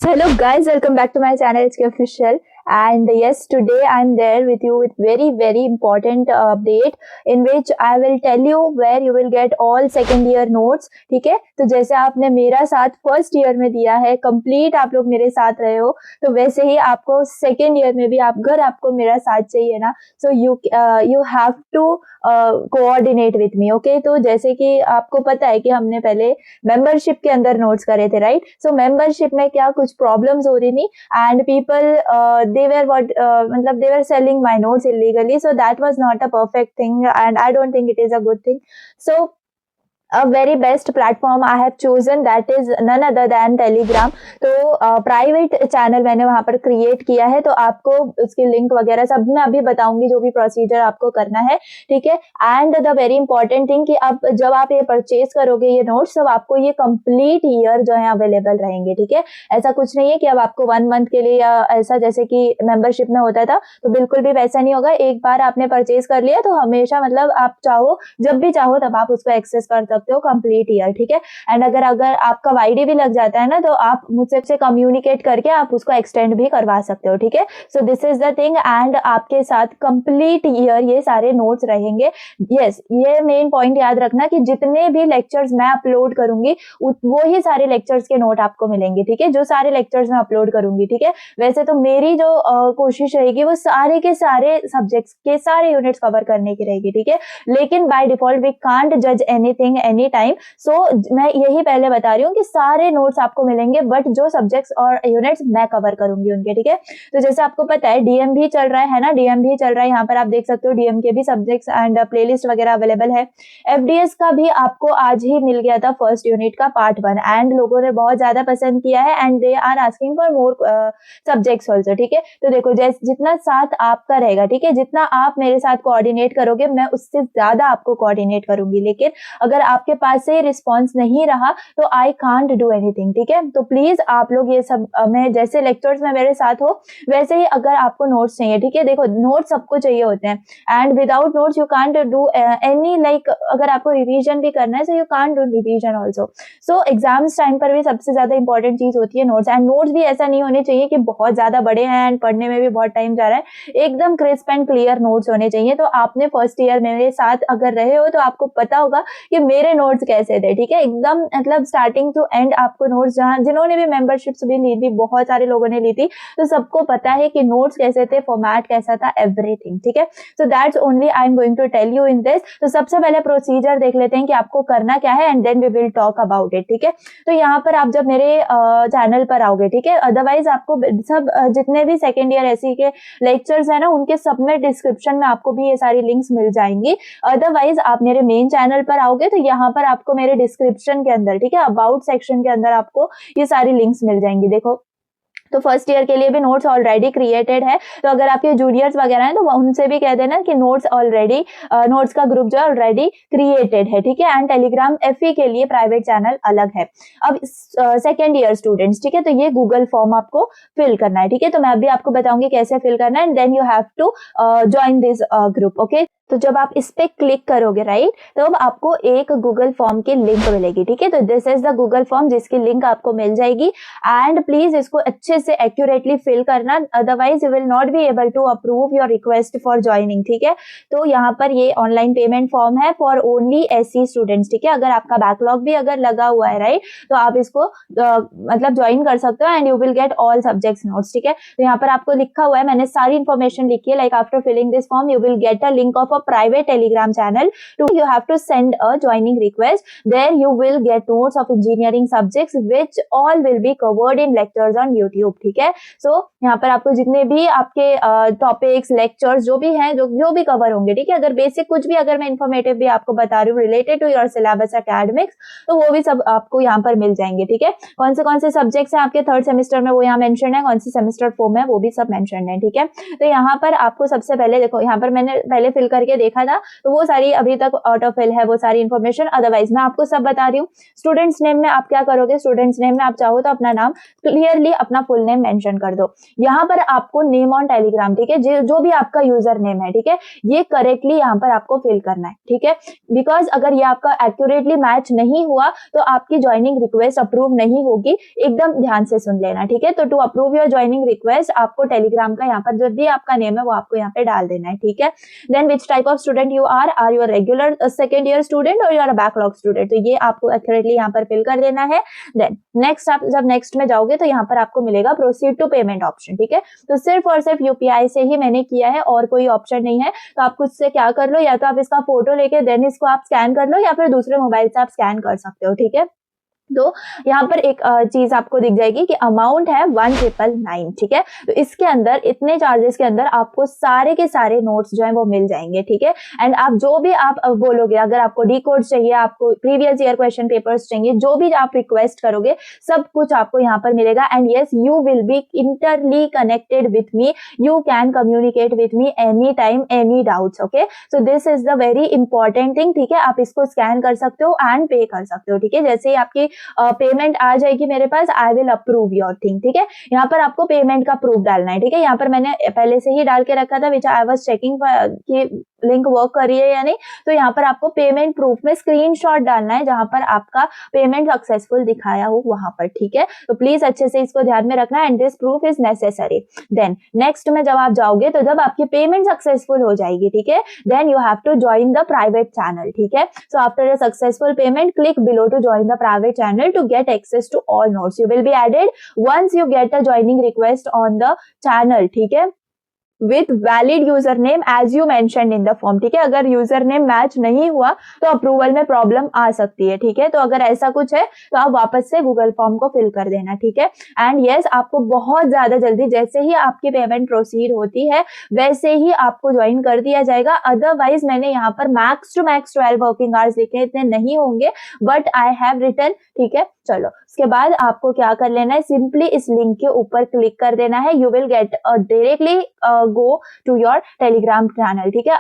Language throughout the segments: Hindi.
So hello guys, welcome back to my channel HK Official. And yes, today I'm there with you with very important update in which I will tell you where you will get all second year notes. ठीक है, तो जैसे आपने मेरा साथ फर्स्ट ईयर में दिया है, कंप्लीट आप लोग मेरे साथ रहे हो, तो वैसे ही आपको सेकेंड ईयर में भी अगर आपको मेरा साथ चाहिए ना, so you have to coordinate with me. Okay, तो जैसे कि आपको पता है कि हमने पहले मेंबरशिप के अंदर नोट्स करे थे, राइट? सो मेंबरशिप में क्या कुछ प्रॉब्लम्स हो रही थी and people they were selling my notes illegally, so that was not a perfect thing and I don't think it is a good thing. So a very best platform I have chosen, that is none other than Telegram. तो प्राइवेट चैनल मैंने वहां पर क्रिएट किया है, तो आपको उसकी लिंक वगैरह सब मैं अभी बताऊंगी, जो भी प्रोसीजर आपको करना है, ठीक है. And the very important thing कि अब जब आप ये परचेज करोगे ये नोट्स, तो आपको ये कंप्लीट ईयर जो है अवेलेबल रहेंगे, ठीक है. ऐसा कुछ नहीं है कि अब आपको 1 मंथ के लिए या ऐसा जैसे कि मेंबरशिप में होता था, तो बिल्कुल भी वैसा नहीं होगा. एक बार आपने परचेज कर लिया तो हमेशा, मतलब आप चाहो जब भी चाहो तब आप उसको एक्सेस कर सकते हो कंप्लीट ईयर, ठीक है. एंड अगर आपका वाईडी भी लग जाता है ना, तो आप मुझसे कम्युनिकेट करके आप उसको एक्सटेंड भी करवा सकते हो, ठीक है. So this is the thing. And आपके साथ कंप्लीट ईयर ये सारे नोट्स रहेंगे. यस, ये मेन पॉइंट याद रखना कि जितने भी लेक्चर्स मैं अपलोड करूंगी वो ही सारे लेक्चर्स के नोट आपको मिलेंगे, ठीक है, जो सारे लेक्चर्स मैं अपलोड करूंगी, ठीक है. वैसे तो मेरी जो कोशिश रहेगी वो सारे के सारे सब्जेक्ट्स के सारे यूनिट्स कवर करने की रहेगी, ठीक है. लेकिन बाय डिफॉल्ट वी कांट जज एनीथिंग एनी टाइम. सो मैं यही पहले बता रही हूँ कि सारे नोट्स आपको मिलेंगे, बट जो सब्जेक्ट्स और यूनिट्स मैं कवर करूंगी उनके, ठीक है. तो जैसे आपको पता है डीएम भी चल रहा है ना, डीएम भी चल रहा है. यहाँ पर आप देख सकते हो डीएम के भी सब्जेक्ट्स एंड प्लेलिस्ट वगैरह अवेलेबल है. एफडीएस का भी आपको आज ही मिल गया था फर्स्ट यूनिट का पार्ट 1 एंड लोगों ने बहुत ज्यादा पसंद किया है and they are asking for more subjects also, ठीक है. तो देखो जितना साथ आपका रहेगा, ठीक है, जितना आप मेरे साथ कोऑर्डिनेट करोगे मैं उससे ज्यादा आपको कोऑर्डिनेट करूंगी. लेकिन अगर आपके पास से रिस्पॉन्स नहीं रहा तो आई कांट डू एनीथिंग, ठीक है. तो प्लीज आप लोग ये सब मैं जैसे लेक्चर्स में मेरे साथ हो वैसे ही अगर आपको नोट्स चाहिए, ठीक है. देखो नोट्स सबको चाहिए होते हैं and without notes you can't do any like अगर आपको रिवीजन भी करना है so you can't do revision also. So exams time पर भी सबसे ज्यादा इंपॉर्टेंट चीज होती है नोट्स. एंड नोट्स भी ऐसा नहीं होने चाहिए कि बहुत ज्यादा बड़े हैं एंड पढ़ने में भी बहुत टाइम जा रहा है. एकदम क्रिस्प एंड क्लियर नोट्स होने चाहिए. तो आपने फर्स्ट ईयर मेरे साथ अगर रहे हो तो आपको पता होगा कि मेरे नोट्स कैसे थे, ठीक है. एकदम मतलब स्टार्टिंग टू एंड आपको नोट्स, जहां जिन्होंने भी मेंबरशिप्स भी ली थी, बहुत सारे लोगों ने ली थी, तो सबको पता है कि नोट्स कैसे थे, फॉर्मेट कैसा था, एवरीथिंग, ठीक है. So that's only I am going to tell you in this. तो सबसे पहले प्रोसीजर देख लेते हैं कि आपको करना क्या है and then we will talk about it, ठीक है. तो यहाँ पर आप जब मेरे चैनल पर आओगे, ठीक है, अदरवाइज आपको सब जितने भी सेकेंड ईयर ऐसी के लेक्चर्स है ना, उनके सब में डिस्क्रिप्शन में आपको भी ये सारी लिंक्स मिल जाएंगी. अदरवाइज आप मेरे मेन चैनल पर आओगे तो यहाँ पर आपको मेरे डिस्क्रिप्शन के अंदर, ठीक है, अबाउट सेक्शन के अंदर आपको ये सारी लिंक्स मिल जाएंगी. देखो, तो फर्स्ट ईयर के लिए भी नोट्स ऑलरेडी क्रिएटेड है, तो अगर आपके जूनियर्स वगैरह हैं तो उनसे भी कह देना कि नोट्स ऑलरेडी नोट्स का ग्रुप जो है ऑलरेडी क्रिएटेड है, ठीक है. एंड टेलीग्राम एफई के लिए प्राइवेट चैनल अलग है. अब सेकेंड ईयर स्टूडेंट्स, ठीक है, तो ये गूगल फॉर्म आपको फिल करना है, ठीक है. तो मैं अभी आपको बताऊंगी कैसे फिल करना है and then you have to join this group, okay. तो जब आप इस पे क्लिक करोगे, राइट, तो अब आपको एक गूगल फॉर्म की लिंक मिलेगी, ठीक है. तो this is the Google form जिसकी लिंक आपको मिल जाएगी एंड प्लीज इसको अच्छे से एक्यूरेटली फिल करना, otherwise you will not be able to approve your request for joining, ठीक है. तो यहाँ पर ये ऑनलाइन पेमेंट फॉर्म है फॉर ओनली एससी स्टूडेंट्स, ठीक है. अगर आपका बैकलॉग भी अगर लगा हुआ है, राइट, तो आप इसको मतलब ज्वाइन कर सकते हो and you will get all subjects notes, ठीक है. तो यहाँ पर आपको लिखा हुआ है, मैंने सारी इन्फॉर्मेशन लिखी है, like after filling this form you will get a link of private telegram channel. You have to send a joining request. There you will get notes of engineering subjects which all will be covered in lectures on YouTube, ठीक है. So यहाँ पर आपको जितने भी आपके टॉपिक्स, लेक्चर्स जो भी हैं, जो भी कवर होंगे, ठीक है. अगर बेसिक कुछ भी अगर मैं इन्फॉर्मेटिव भी आपको बता रही हूँ related to your syllabus academics, तो वो भी सब आपको यहाँ पर मिल जाएंगे, ठीक है. कौन से सब्जेक्ट्स हैं आपके थर्ड सेमेस्टर में वो यहाँ मेंशन है, कौन से सेमेस्टर 4 में वो भी सब मेंशन है, ठीक है. तो यहाँ पर आपको सबसे पहले देखो, यहाँ पर मैंने पहले फिल करके देखा था, तो वो सारी अभी तक आउट ऑफ फिल है वो सारी इन्फॉर्मेशन. अदरवाइज मैं आपको सब बता रही हूँ. स्टूडेंट्स नेम में आप क्या करोगे, स्टूडेंट्स नेम में आप चाहो तो अपना नाम क्लियरली अपना फुल फुल नेम मेंशन कर दो। यहाँ पर आपको नेम ऑन टेलीग्राम, ठीक है, जो भी आपका यूजर नेम है, ठीक है, ये करेक्टली यहाँ पर आपको फिल करना है, ठीक है, बिकॉज अगर ये आपका एक्यूरेटली मैच नहीं हुआ तो आपकी ज्वाइनिंग रिक्वेस्ट अप्रूव नहीं होगी। एकदम ध्यान से सुन लेना, ठीक है। तो to approve your joining request आपको टेलीग्राम का यहाँ पर जो भी आपका नेम है वो आपको यहाँ पे डाल देना है, ठीक है। Then which type of student you are you regular second year student और you are a backlog student, तो ये आपको एक्यूरेटली यहाँ पर फिल कर देना है। देन नेक्स्ट, आप जब नेक्स्ट में जाओगे तो यहाँ पर आपको मिलेगा प्रोसीड टू पेमेंट ऑप्शन, ठीक है। तो सिर्फ और सिर्फ यूपीआई से ही मैंने किया है और कोई ऑप्शन नहीं है। तो आप खुद से क्या कर लो, या तो आप इसका फोटो लेके देन इसको आप स्कैन कर लो, या फिर दूसरे मोबाइल से आप स्कैन कर सकते हो, ठीक है। तो यहाँ पर एक चीज आपको दिख जाएगी कि अमाउंट है 1999, ठीक है। तो इसके अंदर इतने चार्जेस के अंदर आपको सारे के सारे नोट्स जो है वो मिल जाएंगे, ठीक है। एंड आप जो भी आप बोलोगे, अगर आपको डी कोड चाहिए, आपको प्रीवियस ईयर क्वेश्चन पेपर्स चाहिए, जो भी आप रिक्वेस्ट करोगे सब कुछ आपको यहाँ पर मिलेगा। And yes, you will be इंटरली connected with me, you can communicate with me any time, any doubts, okay. So this is the very important thing, ठीक है। आप इसको स्कैन कर सकते हो एंड पे कर सकते हो, ठीक है। जैसे ही आपकी पेमेंट आ जाएगी मेरे पास, I will approve your thing, ठीक है। यहाँ पर आपको पेमेंट का प्रूफ डालना है, ठीक है। यहाँ पर मैंने पहले से ही डाल के रखा था, विच आई वाज चेकिंग कि लिंक वर्क कर रही है या नहीं। तो यहाँ पर आपको पेमेंट प्रूफ में स्क्रीनशॉट डालना है जहां पर आपका पेमेंट सक्सेसफुल दिखाया हो वहां पर, ठीक है। तो प्लीज अच्छे से इसको ध्यान में रखना, and this proof is necessary. Then next में जब आप जाओगे तो जब आपकी पेमेंट सक्सेसफुल हो जाएगी, ठीक है, then you have to join the private channel, ठीक है। So after the successful payment click below to join the private channel to get access to all notes. You will be added once you get a joining request on the channel, ठीक है, with valid user name as you mentioned in the form, ठीक है। अगर यूजर नेम मैच नहीं हुआ तो अप्रूवल में प्रॉब्लम आ सकती है, ठीक है। तो अगर ऐसा कुछ है तो आप वापस से गूगल फॉर्म को फिल कर देना, ठीक है। एंड यस, आपको बहुत ज्यादा जल्दी जैसे ही आपकी पेमेंट प्रोसीड होती है वैसे ही आपको ज्वाइन कर दिया जाएगा। अदरवाइज मैंने यहाँ पर max to max 12 working hours लिखे, इतने नहीं होंगे, बट आई हैव रिटन, ठीक है। चलो, उसके बाद आपको क्या कर लेना है, सिंपली इस लिंक के ऊपर क्लिक कर देना है। You will get directly go to your Telegram channel, ठीक है।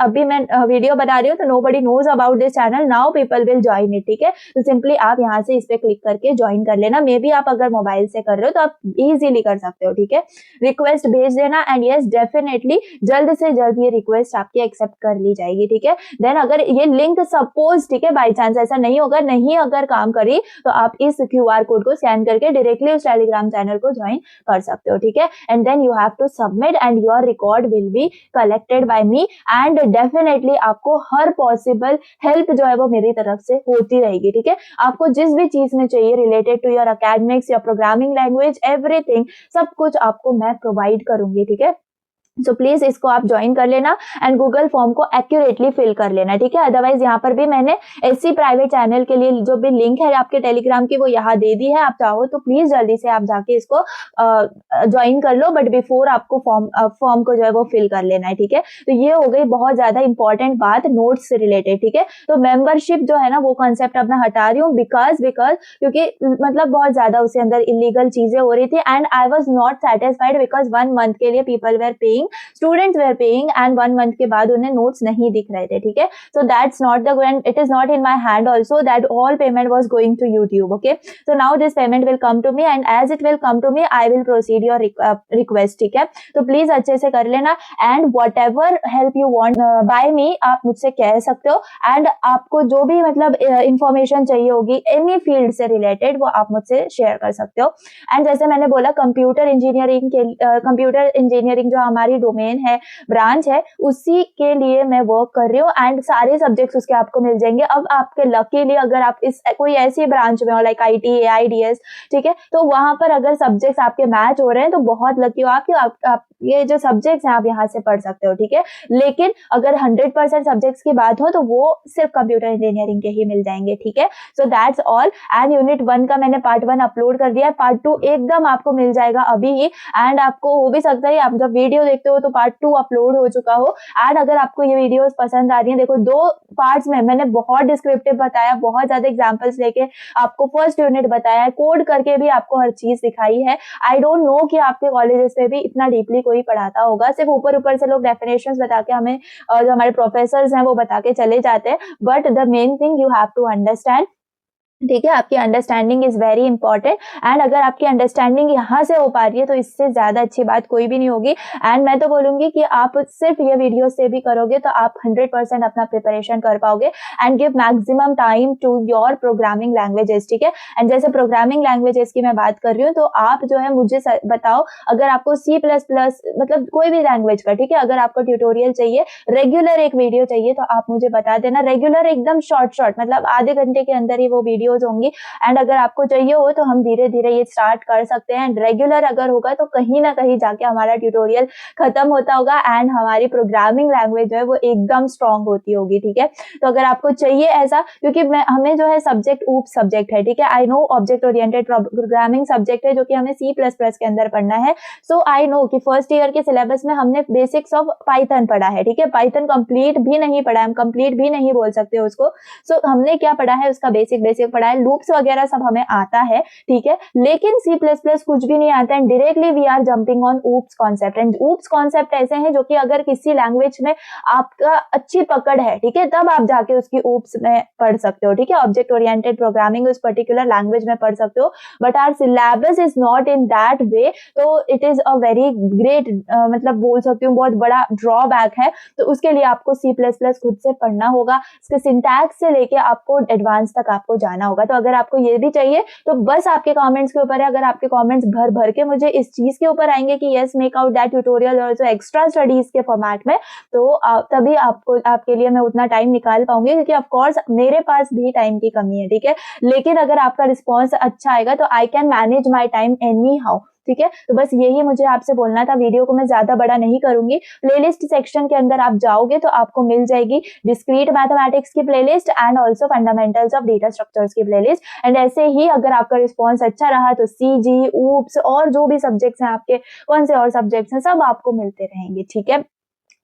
अभी मैं वीडियो बना रही हूँ तो nobody knows about this channel, now people will join it, ठीक है। तो सिंपली आप यहाँ से इस पे क्लिक करके ज्वाइन कर लेना। मे बी आप अगर मोबाइल से कर रहे हो तो आप इजीली कर सकते हो, ठीक है। रिक्वेस्ट भेज देना, एंड यस डेफिनेटली जल्द से जल्द ये रिक्वेस्ट आपकी एक्सेप्ट कर ली जाएगी, ठीक है। देन अगर ये लिंक सपोज, ठीक है, बाई चांस ऐसा नहीं होगा, नहीं अगर काम करी तो आप इस QR कोड को स्कैन करके डायरेक्टली उस टेलीग्राम चैनल को ज्वाइन कर सकते हो, ठीक है। And then you have to submit and your record will be collected by me, and definitely आपको हर पॉसिबल हेल्प जो है वो मेरी तरफ से होती रहेगी, ठीक है। आपको जिस भी चीज में चाहिए related to your academics, your programming language, everything, सब कुछ आपको मैं प्रोवाइड करूंगी, ठीक है। सो प्लीज इसको आप ज्वाइन कर लेना एंड गूगल फॉर्म को एक्यूरेटली फिल कर लेना, ठीक है। अदरवाइज यहाँ पर भी मैंने एससी प्राइवेट चैनल के लिए जो भी लिंक है आपके टेलीग्राम की वो यहाँ दे दी है। आप चाहो तो प्लीज जल्दी से आप जाके इसको ज्वाइन कर लो, बट बिफोर आपको फॉर्म को जो है वो फिल कर लेना है, ठीक है। तो ये हो गई बहुत ज्यादा इंपॉर्टेंट बात नोट्स से रिलेटेड, ठीक है। तो मेंबरशिप जो है ना वो कॉन्सेप्ट अब मैं हटा रही हूँ, बिकॉज क्योंकि मतलब बहुत ज्यादा उसके अंदर इलीगल चीजें हो रही थी, and I was not satisfied because 1 month के लिए people were paying, students were paying, and 1 month के बाद उन्हें नोट्स नहीं दिख रहे थे, ठीक है। So that's not the, it is not in my hand also that all payment was going to YouTube, okay. So now this payment will come to me, and as it will come to me I will proceed your request, ठीक है। तो प्लीज अच्छे से कर लेना, and whatever help you want by me आप मुझसे कह सकते हो, एंड आपको जो भी मतलब इंफॉर्मेशन चाहिए होगी एनी फील्ड से रिलेटेड वो आप मुझसे शेयर कर सकते हो। एंड जैसे मैंने बोला कंप्यूटर इंजीनियरिंग जो हमारी डोमेन है, ब्रांच है, उसी के लिए मैं वर्क कर रही हूँ, एंड सारे सब्जेक्ट्स उसके आपको मिल जाएंगे। अब आपके लकीली अगर आप इस कोई ऐसी ब्रांच में हो लाइक IT, AI, DS, ठीक है, तो वहां पर अगर सब्जेक्ट्स आपके मैच हो रहे हैं तो बहुत लकी हो आप ये जो सब्जेक्ट्स हैं आप यहाँ से पढ़ सकते हो, ठीक है। लेकिन अगर 100% सब्जेक्ट्स की बात हो तो वो सिर्फ कंप्यूटर इंजीनियरिंग के ही मिल जाएंगे, ठीक है। So that's all, and unit 1 का मैंने पार्ट 1 अपलोड कर दिया है, पार्ट 2 एकदम आपको मिल जाएगा अभी ही, एंड आपको हो भी सकता है आप जब वीडियो देखते हो तो पार्ट 2 अपलोड हो चुका हो। एंड अगर आपको ये वीडियोस पसंद आ रही है, देखो 2 पार्ट्स में मैंने बहुत डिस्क्रिप्टिव बताया, बहुत ज्यादा एग्जांपल्स लेके आपको फर्स्ट यूनिट बताया है, कोड करके भी आपको हर चीज दिखाई है। आई डोंट नो कि आपके कॉलेजेस में भी इतना डीपली कोई पढ़ाता होगा, सिर्फ ऊपर से लोग डेफिनेशंस बता के हमें जो हमारे प्रोफेसर्स हैं वो बता के चले जाते हैं, but the main thing you have to understand ठीक है, आपकी understanding is very important and अगर आपकी अंडरस्टैंडिंग यहाँ से हो पा रही है तो इससे ज्यादा अच्छी बात कोई भी नहीं होगी। एंड मैं तो बोलूंगी कि आप सिर्फ ये वीडियो से भी करोगे तो आप 100% अपना प्रिपरेशन कर पाओगे and give maximum time to your programming languages. ठीक है, एंड जैसे प्रोग्रामिंग लैंग्वेजेस की मैं बात कर रही हूँ तो आप जो है मुझे बताओ, अगर आपको C++ मतलब कोई भी लैंग्वेज का, ठीक है, अगर आपको ट्यूटोरियल चाहिए, रेगुलर एक वीडियो चाहिए तो आप मुझे बता देना। रेगुलर एकदम शॉर्ट मतलब आधे घंटे के अंदर ही वो वीडियोज होंगी। एंड अगर आपको चाहिए हो तो हम धीरे धीरे ये स्टार्ट कर सकते हैं। एंड रेगुलर अगर होगा तो कहीं ना कहीं जाके हमारा ट्यूटोरियल खत्म होता होगा एंड हमारी प्रोग्रामिंग लैंग्वेज जो है वो एकदम स्ट्रांग होती होगी। ठीक है, तो अगर आपको चाहिए ऐसा, क्योंकि हमें जो है सब्जेक्ट ऊप सब्जेक्ट है, ठीक है, I know object oriented programming subject है जो कि हमें C++ के अंदर पढ़ना है। सो आई नो कि फर्स्ट ईयर के सिलेबस में हमने बेसिक्स ऑफ पाइथन पढ़ा है। ठीक है, पाइथन कंप्लीट भी नहीं पढ़ा है, हम कंप्लीट भी नहीं बोल सकते उसको। सो हमने क्या पढ़ा है, उसका बेसिक पढ़ा है, लूप्स वगैरह सब हमें आता है। ठीक है, लेकिन C++ कुछ भी नहीं आता है। Directly we are jumping on OOPs concept and OOPs concept ऐसे हैं जो कि अगर किसी लैंग्वेज में आपका अच्छी पकड़ है, ठीक है, तब आप जाके उसकी ऊप्स में पढ़ सकते हो। ठीक है, ऑब्जेक्ट ओरिएंटेड प्रोग्रामिंग उस पर्टिकुलर लैंग्वेज में पढ़ सकते हो, but our syllabus is not in that way. तो it is a very great मतलब बोल सकती हूँ बहुत बड़ा ड्रॉबैक है। तो उसके लिए आपको C++ खुद से पढ़ना होगा, इसके सिंटैक्स से लेके आपको एडवांस तक आपको जाना होगा। तो अगर आपको ये भी चाहिए तो बस आपके कमेंट्स के ऊपर है। अगर आपके कमेंट्स भर भर के मुझे इस चीज के ऊपर आएंगे कि yes make out that tutorial also extra studies के फॉर्मेट में, तो तभी आपके लिए मैं उतना टाइम निकाल पाऊंगी, क्योंकि ऑफ कोर्स मेरे पास भी टाइम की कमी है। ठीक है, लेकिन अगर आपका रिस्पॉन्स अच्छा आएगा तो I can manage my time any how. ठीक है, तो बस यही मुझे आपसे बोलना था। वीडियो को मैं ज्यादा बड़ा नहीं करूंगी। प्लेलिस्ट सेक्शन के अंदर आप जाओगे तो आपको मिल जाएगी डिस्क्रीट मैथमेटिक्स की playlist and also fundamentals of data structures की प्लेलिस्ट। एंड ऐसे ही अगर आपका रिस्पॉन्स अच्छा रहा तो CG, ऊप्स और जो भी सब्जेक्ट्स हैं आपके, कौन से और सब्जेक्ट्स हैं, सब आपको मिलते रहेंगे। ठीक है,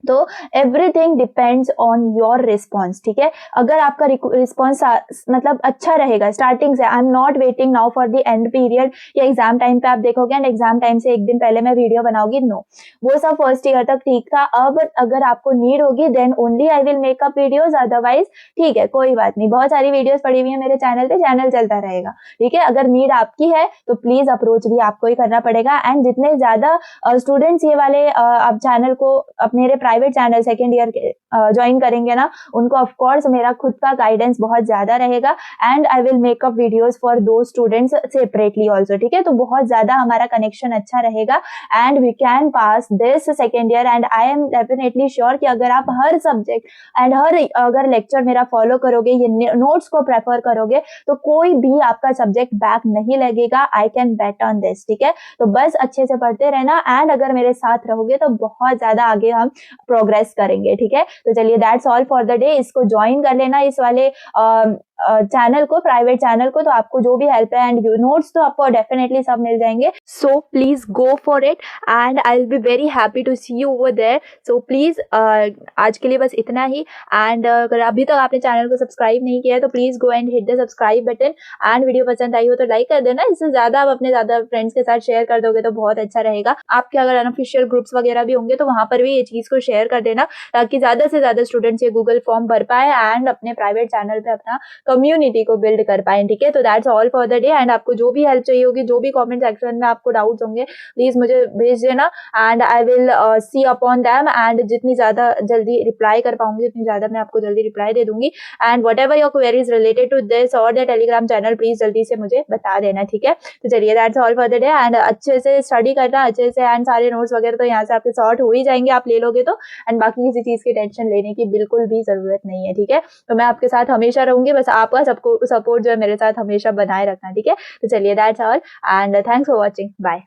तो everything depends on your response. ठीक है, अगर आपका रिस्पॉन्स मतलब अच्छा रहेगा स्टार्टिंग से, I am not waiting now for the end period या एग्जाम टाइम पे आप देखोगे एंड एग्जाम टाइम से एक दिन पहले मैं वीडियो बनाऊंगी, नो, वो सब फर्स्ट ईयर तक ठीक था। अब अगर आपको नीड होगी then only I will make up videos, otherwise ठीक है कोई बात नहीं, बहुत सारी वीडियोस पड़ी हुई है मेरे चैनल पे, चैनल चलता रहेगा। ठीक है, अगर नीड आपकी है तो प्लीज अप्रोच भी आपको ही करना पड़ेगा। एंड जितने ज्यादा स्टूडेंट्स ये वाले आप चैनल को अपने प्राइवेट चैनल सेकेंड ईयर के ज्वाइन करेंगे ना, उनको ऑफ कोर्स मेरा खुद का गाइडेंस बहुत ज्यादा रहेगा and I will make up videos for दो स्टूडेंट्स सेपरेटली ऑल्सो। ठीक है, तो बहुत ज्यादा हमारा कनेक्शन अच्छा रहेगा and we can pass this second year. And I am definitely sure कि अगर आप हर सब्जेक्ट एंड अगर लेक्चर मेरा फॉलो करोगे, ये नोट्स को प्रेफर करोगे, तो कोई भी आपका सब्जेक्ट बैक नहीं लगेगा। I can bet on this. ठीक है, तो बस अच्छे से पढ़ते रहना एंड अगर मेरे साथ रहोगे तो बहुत ज्यादा आगे हम प्रोग्रेस करेंगे। ठीक है, तो चलिए that's all for the day. इसको ज्वाइन कर लेना, इस वाले चैनल को, प्राइवेट चैनल को, तो आपको जो भी हेल्प है एंड नोट्स तो आपको डेफिनेटली सब मिल जाएंगे। So please go for it and I will be very happy to see you over there. So please आज के लिए बस इतना ही। एंड अगर अभी तक आपने चैनल को सब्सक्राइब नहीं किया है तो please go and hit the subscribe button and video पसंद आई हो तो लाइक कर देना। इससे ज्यादा आप अपने ज्यादा फ्रेंड्स के साथ शेयर कर दोगे तो बहुत अच्छा रहेगा। आपके अगर अनऑफिशियल ग्रुप्स वगैरह भी होंगे तो वहां पर भी ये चीज को शेयर कर देना, ताकि ज्यादा से ज्यादा स्टूडेंट्स ये गूगल फॉर्म भर पाए एंड अपने प्राइवेट चैनल पे अपना कम्युनिटी को बिल्ड कर पाए। ठीक है, तो that's all for the day. And आपको जो भी हेल्प चाहिए होगी, जो भी कमेंट सेक्शन में आपको डाउट्स होंगे, प्लीज मुझे भेज देना and I will see upon them. And जितनी ज्यादा जल्दी रिप्लाई कर पाऊंगी उतनी ज्यादा मैं आपको जल्दी रिप्लाई दे दूंगी। And whatever your queries related to this और द टेलीग्राम चैनल, प्लीज जल्दी से मुझे बता देना। ठीक है, तो चलिए that's all for the day. And अच्छे से स्टडी करना, अच्छे से, एंड सारे नोट्स वगैरह तो यहाँ से आपके सॉर्ट हो ही जाएंगे, आप ले लोगे तो। एंड बाकी किसी चीज की टेंशन लेने की बिल्कुल भी जरूरत नहीं है। ठीक है, तो मैं आपके साथ हमेशा रहूंगी, बस आपका सबको सपोर्ट जो है मेरे साथ हमेशा बनाए रखना। ठीक है, तो चलिए that's all and thanks for watching, bye.